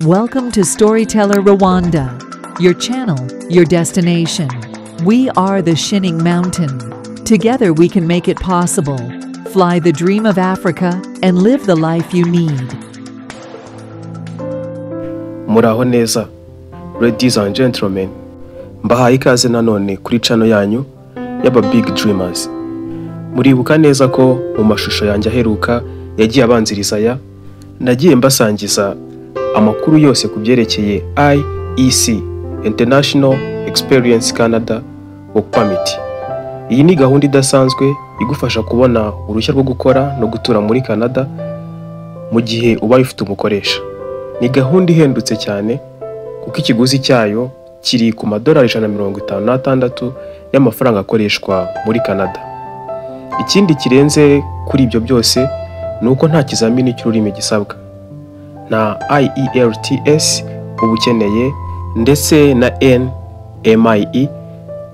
Welcome to Storyteller Rwanda, your channel, your destination. We are the Shinning Mountain. Together we can make it possible. Fly the dream of Africa and live the life you need. Muraho neza, ladies and gentlemen. Mbahaye ikaze nanone kuri channel yanyu y'aba Big Dreamers. Muribuka neza ko mu mashusho yanjye aheruka yagiye abanziriza ya nagiye mbasangiza amakuru yose kubyerekeye IEC International Experience Canada Work Permit. Iyi ni gahunda idasanzwe igufasha kubona uruhushya rwo gukora no gutura muri Canada mu gihe ubaye ufite umukoresha. Ni gahunda ihendutse cyane kuko ikiguzi cyayo kiri ku madolari 156 y'amafaranga akoreshwa muri Canada. Ikindi kirenze kuri ibyo byose nuko nta kizamini cy'ururimi gisabwa. Na IELTS ubukeneye ndetse na NMIE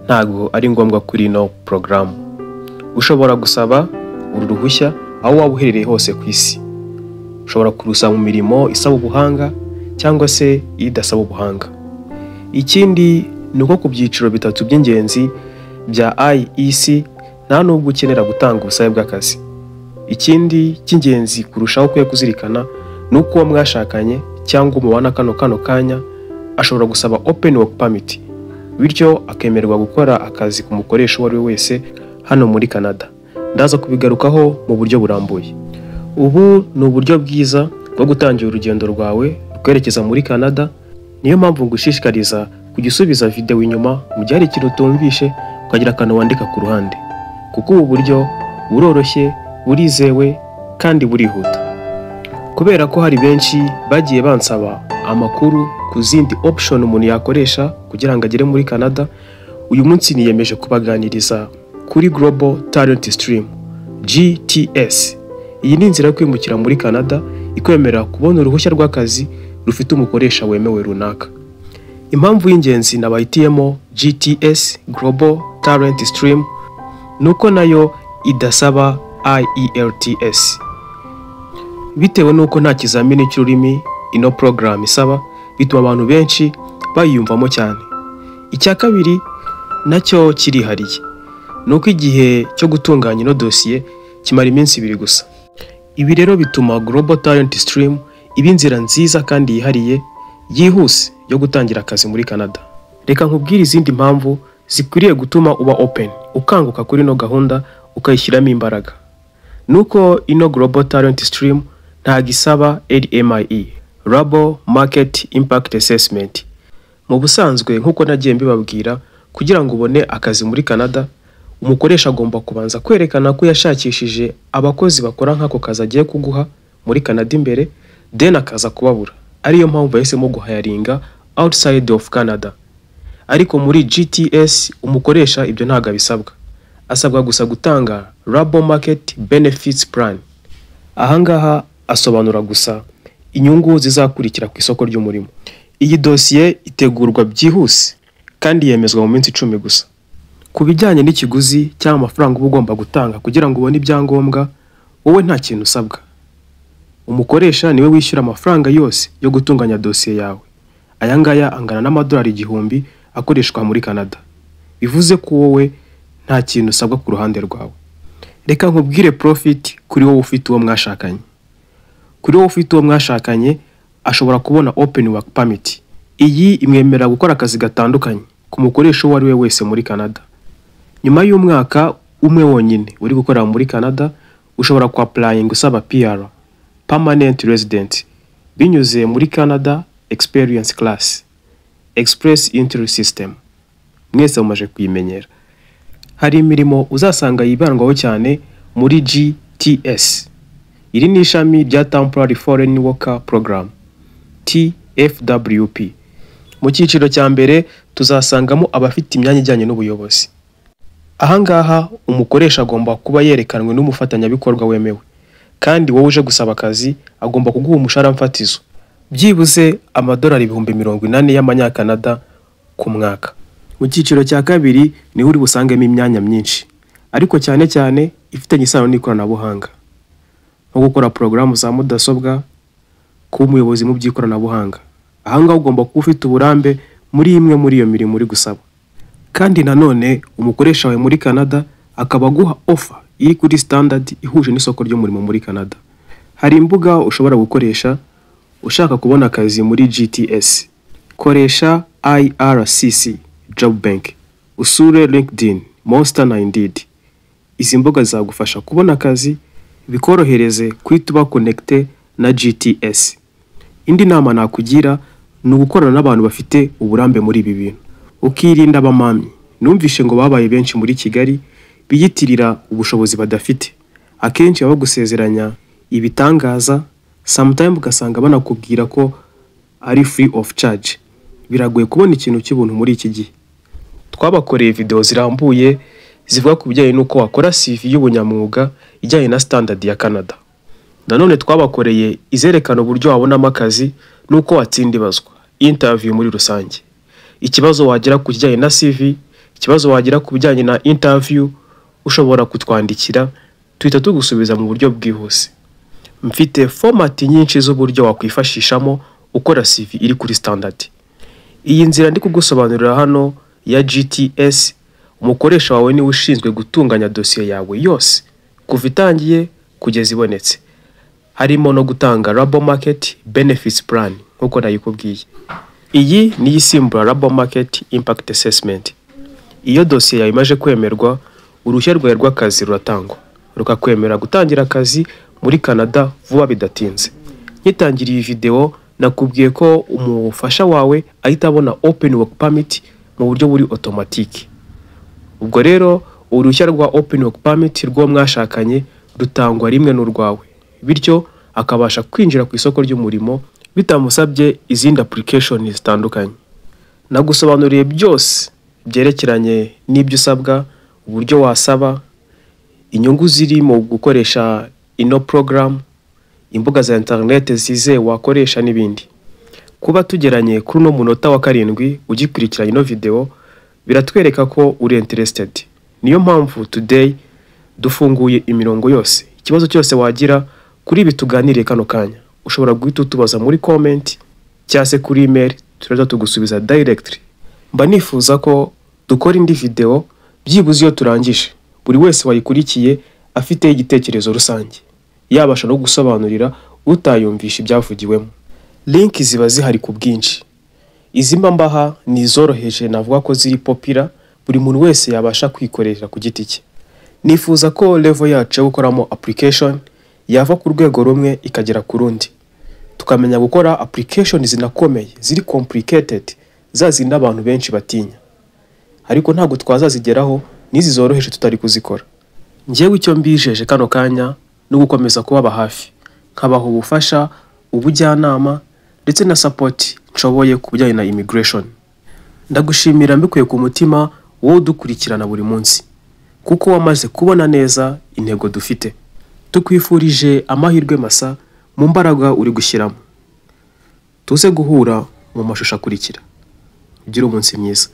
ntago ari ngombwa kuri no program. Ushobora gusaba uru ruhushya aho waba uherereye hose ku isi. Ushobora kurusaba mu mirimo isaba ubuhanga cyangwa se idasaba ubuhanga. Ikindi nuko ku byiciro bitatu by'ingenzi bya IEC nta nubwo ukenera gutanga ubusabe bw'akazi. Ikindi cy'ingenzi kurushaho kwe kuzirikana nuko uwo mwashakanye cyangwa umubana kano kanya ashobora gusaba Open Work Permit, bityo akemererwa gukora akazi ku mukoresha uwo ari we wese hano muri Canada. Ndaza kubigarukaho mu buryo burambuye. Ubu ni uburyo bwiza bwo gutangira urugendo rwawe rwerekeza muri Canada. Niyo mpamvu ngushishikariza kugisubiza video inyuma mu gihe hari ikintu utumvishe ukagira akantu wandika ku ruhande, kuko ubu buryo buroroshye, burizewe kandi burihuta. Kubera ko hari benshi bagiye bansaba amakuru ku zindi option umuntu yakoresha kugira ngo agere muri Canada, uyu munsi niyemeje kubaganiriza kuri Global Talent Stream GTS. Iyi ni inzira yo kwimukira muri Canada ikwemerera kubona uruhushya rw'akazi rufite umukoresha wemewe runaka. Impamvu y'ingenzi nabahitiyemo GTS Global Talent Stream nuko nayo idasaba IELTS. Bitewe nuko nta kizamini cy'ururimi ino program isaba, bituma abantu benshi bayiyumvamo cyane. Icya kabiri nacyo kirihariye, nuko igihe cyo gutunganya ino dosiye kimara iminsi 2 gusa. Ibi rero bituma Global Talent Stream iba inzira nziza kandi yihariye yihuse yo gutangira akazi muri Canada. Reka nkubwire izindi mpamvu zikwiriye gutuma uba open ukanguka kuri no gahunda ukayishyiramo imbaraga. Nuko ino Global Talent Stream nta gisaba LMIE, Labor Market Impact Assessment. Mu busanzwe nkuko nagiye mbibabwira, kugira ngo ubone akazi muri Canada, umukoresha agomba kubanza kwerekana ko yashakishije abakozi bakora nk'ako kazi agiye kuguha muri Canada imbere, then akaza kubabura. Ariyo mpamvu yahisemo guhayaringa outside of Canada. Ariko muri GTS umukoresha ibyo ntago abisabwa. Asabwa gusa gutanga Labor Market Benefits Plan. Ahangaha asobanura gusa inyungu zizakurikira ku isoko ry'umurimo. Iyi dosiye itegurwa byihuse kandi yemezwa mu minsi 10 gusa. Ku bijyanye n'ikiguzi cyangwa amafaranga uba ugomba gutanga kugira ngo ubone ibyangombwa, wowe nta kintu usabwa. Umukoresha niwe wishyura amafaranga yose yo gutunganya dosiye yawe. Aya ngaya angana n'amadolari 1000 akoreshwa muri Canada. Bivuze ko wowe nta kintu usabwa ku ruhande rwawe. Reka nkubwire profit kuri wowe ufite uwo mwashakanye. Kuri wowe ufite uwo mwashakanye ashobora kubona Open Work Permit. Iyi imwemerera gukora akazi gatandukanye ku mukoresha uwo ari we wese muri Canada. Nyuma y'umwaka umwe wonyine uri gukora muri Canada, ushobora ku applying usaba PR, Permanent Resident, binyuze muri Canada Experience Class, Express Entry System. Mwese mumaje kuyimenyera. Hari imirimo uzasanga yibandwaho cyane muri GTS. Iri ni ishami rya Temporary Foreign Worker Program, TFWP. Mu cyiciro cya mbere tuzasangamo abafite imyanya ijyanye n'ubuyobozi. Ahangaha umukoresha agomba kuba yerekanwe n'umufatanyabikorwa wemewe, kandi wowe uje gusaba akazi agomba kuguha umushahara mfatizo byibuze amadolari 40,000 y'amanyakanada ku mwaka. Mu cyiciro cya kabiri niho uri busangemo imyanya myinshi, ariko cyane cyane ifitanye isano n'ikoranabuhanga, nko gukora porogaramu za mudasobwa, kuba umuyobozi mu by'ikoranabuhanga, Ahangaha ugomba kuba ufite uburambe muri imwe muri iyo mirimo uri gusaba. Kandi nanone umukoresha wawe muri Canada akaba aguha offer iri kuri standard ihuje n'isoko ry'umurimo muri Canada. Hari imbuga ushobora gukoresha ushaka kubona akazi muri GTS. Koresha IRCC Job Bank, usure LinkedIn, Monster na Indeed. Izi mbuga zagufasha kubona akazi bikorohereze kwituba connecte na GTS. Indi nama nakugira ni ugukorana n'abantu bafite uburambe muri ibi bintu. Ukirinda abamami. Numvishe ngo babaye benshi muri Kigali biyitirira ubushobozi badafite. Akenshi baba gusezeranya ibitangaza, sometimes ugasanga banakubwira ko ari free of charge. Biragoye kubona ikintu cy'ubuntu muri iki gihe. Twabakoreye video zirambuye zivuga ku bijyanye n'uko wakora CV y'ubunyamwuga ijyanye na standard ya Canada. Nanone twabakoreye izerekana uburyo wabonamo akazi n'uko watsinda ibazwa, interview muri rusange. Ikibazo wagira ku kijyanye na CV, ikibazo wagira ku bijyanye na interview, ushobora kutwandikira tuhita tugusubiza mu buryo bwihuse. Mfite format nyinshi z'uburyo wakwifashishamo ukora CV iri kuri standard. Iyi nzira ndi kugusobanurira hano ya GTS, umukoresha wawe ni ushinzwe gutunganya dosiye yawe yose kuva itangiye kugeza ibonetse. Harimo no gutanga labor market benefits plan nkuko nayikubwiye. Iyi ni isimbura labor market impact assessment. Iyo dosiye yawe imaje kwemerwa, uruhushya rwawe rw'akazi ruratangwa, rukakwemera gutangira akazi muri Canada vuba bidatinze. Nkitangira iyi video nakubwiye ko umufasha wawe ahita abona open work permit mu buryo buri automatique. Ubwo rero uruhushya rwa open work permit rwo mwashakanye rutangwa rimwe n'urwawe, bityo akabasha kwinjira ku isoko ry'umurimo bitamusabye izindi application zitandukanye. Nagusobanuriye byose byerekeranye n'ibyo usabwa, uburyo wasaba, inyungu ziri mu gukoresha ino program, imbuga za internet zize wakoresha n'ibindi. Kuba tugeranye kuri no munota wa 7 ugikurikiranye ino video biratwereka ko uri interested. Niyo mpamvu today dufunguye imirongo yose. Ikibazo cyose wagira kuri ibi tuganiriye kano kanya, ushobora guhita utubaza muri comment cyangwa se kuri email, turaza tugusubiza directly. Mba nifuza ko dukora indi video byibuze iyo turangije buri wese wayikurikiye afite igitekerezo rusange, yabasha no gusobanurira utayumvisha ibyavugiwemo. Link ziba zihari ku bwinshi. Izi mbaha ni zoroheje, navuga ko ziri popular, buri muntu wese yabasha kwikorera ku giti cye. Nifuza ko level yacu yo gukoramo application yava ku rwego rumwe ikagera ku rundi, tukamenya gukora application zinakomeye ziri complicated, zazinda abantu benshi batinya, ariko ntabwo twazazigeraho nizi zoroheje tutari kuzikora. Ngewe icyo mbijeje kano kanya no gukomeza kubaba hafi, nkabaho ubufasha, ubujyanama ndetse na support nshoboye ku bijyanye na immigration. Ndagushimira mbikuye ku mutima wowe dukurikirana buri munsi, kuko wamaze kubona neza intego dufite. Tukwifurije amahirwe masa mu mbaraga uri gushyiramo. Tuze guhura mu mashusho akurikira. Gira umunsi mwiza.